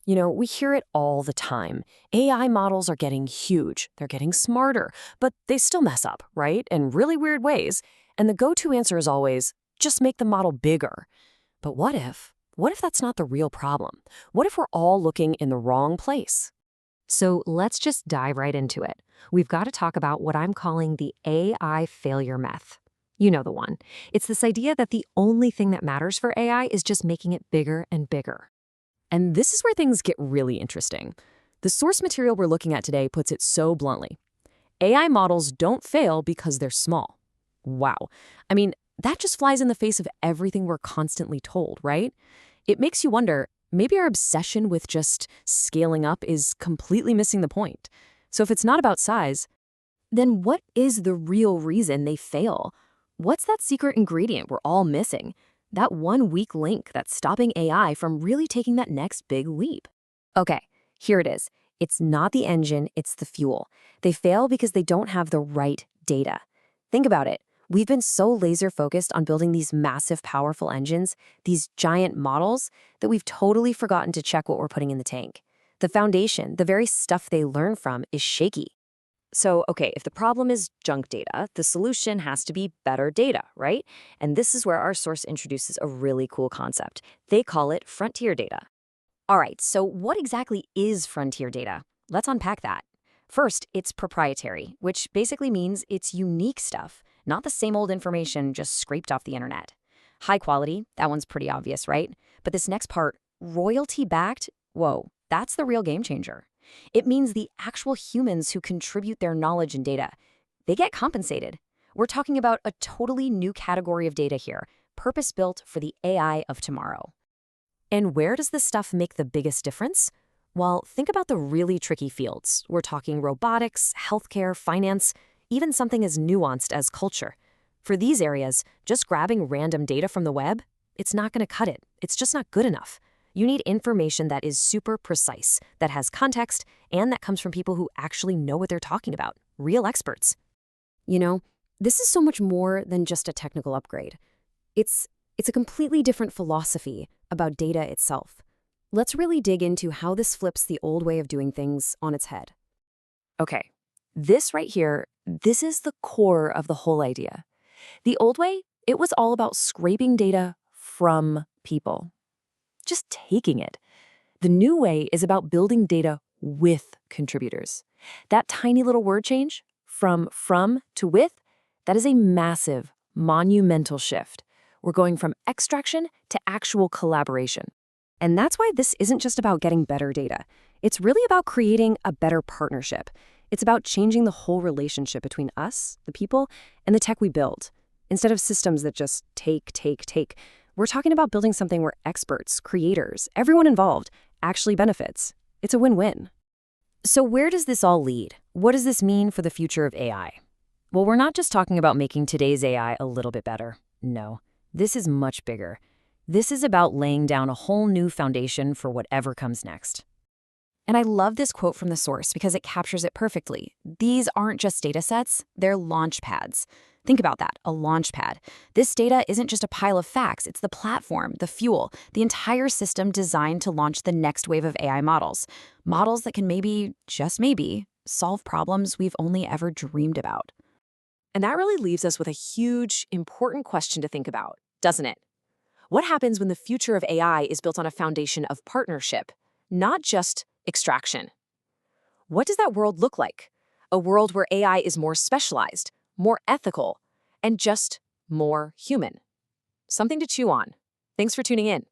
We hear it all the time. AI models are getting huge, they're getting smarter, but they still mess up, right? In really weird ways. And the go-to answer is always, just make the model bigger. But what if? What if that's not the real problem? What if we're all looking in the wrong place? So let's just dive right into it. We've got to talk about what I'm calling the AI failure myth. You know the one. It's this idea that the only thing that matters for AI is just making it bigger and bigger. And this is where things get really interesting. The source material we're looking at today puts it so bluntly. AI models don't fail because they're small. Wow. I mean, that just flies in the face of everything we're constantly told, right? It makes you wonder, maybe our obsession with just scaling up is completely missing the point. So if it's not about size, then what is the real reason they fail? What's that secret ingredient we're all missing? That one weak link that's stopping AI from really taking that next big leap? Okay, here it is. It's not the engine, it's the fuel. They fail because they don't have the right data. Think about it. We've been so laser focused on building these massive, powerful engines, these giant models, that we've totally forgotten to check what we're putting in the tank. The foundation, the very stuff they learn from, is shaky. So, okay, if the problem is junk data, the solution has to be better data, right? And this is where our source introduces a really cool concept. They call it frontier data. All right, so what exactly is frontier data? Let's unpack that. First, it's proprietary, which basically means it's unique stuff, not the same old information just scraped off the internet. High quality, that one's pretty obvious, right? But this next part, royalty-backed, whoa, that's the real game changer. It means the actual humans who contribute their knowledge and data, they get compensated. We're talking about a totally new category of data here, purpose-built for the AI of tomorrow. And where does this stuff make the biggest difference? Well, think about the really tricky fields. We're talking robotics, healthcare, finance, even something as nuanced as culture. For these areas, just grabbing random data from the web, it's not going to cut it. It's just not good enough. You need information that is super precise, that has context, and that comes from people who actually know what they're talking about, real experts. This is so much more than just a technical upgrade. It's a completely different philosophy about data itself. Let's really dig into how this flips the old way of doing things on its head. Okay, this right here, this is the core of the whole idea. The old way, it was all about scraping data from people. Just taking it. The new way is about building data with contributors. That tiny little word change, from to with, that is a massive, monumental shift. We're going from extraction to actual collaboration. And that's why this isn't just about getting better data. It's really about creating a better partnership. It's about changing the whole relationship between us, the people, and the tech we build. Instead of systems that just take, we're talking about building something where experts, creators, everyone involved actually benefits. It's a win-win. So where does this all lead? What does this mean for the future of AI? Well, we're not just talking about making today's AI a little bit better. No, this is much bigger. This is about laying down a whole new foundation for whatever comes next. And I love this quote from the source because it captures it perfectly. These aren't just data sets, they're launch pads. Think about that, a launch pad. This data isn't just a pile of facts, it's the platform, the fuel, the entire system designed to launch the next wave of AI models. Models that can maybe, just maybe, solve problems we've only ever dreamed about. And that really leaves us with a huge, important question to think about, doesn't it? What happens when the future of AI is built on a foundation of partnership, not just extraction? What does that world look like? A world where AI is more specialized, more ethical, and just more human. Something to chew on. Thanks for tuning in.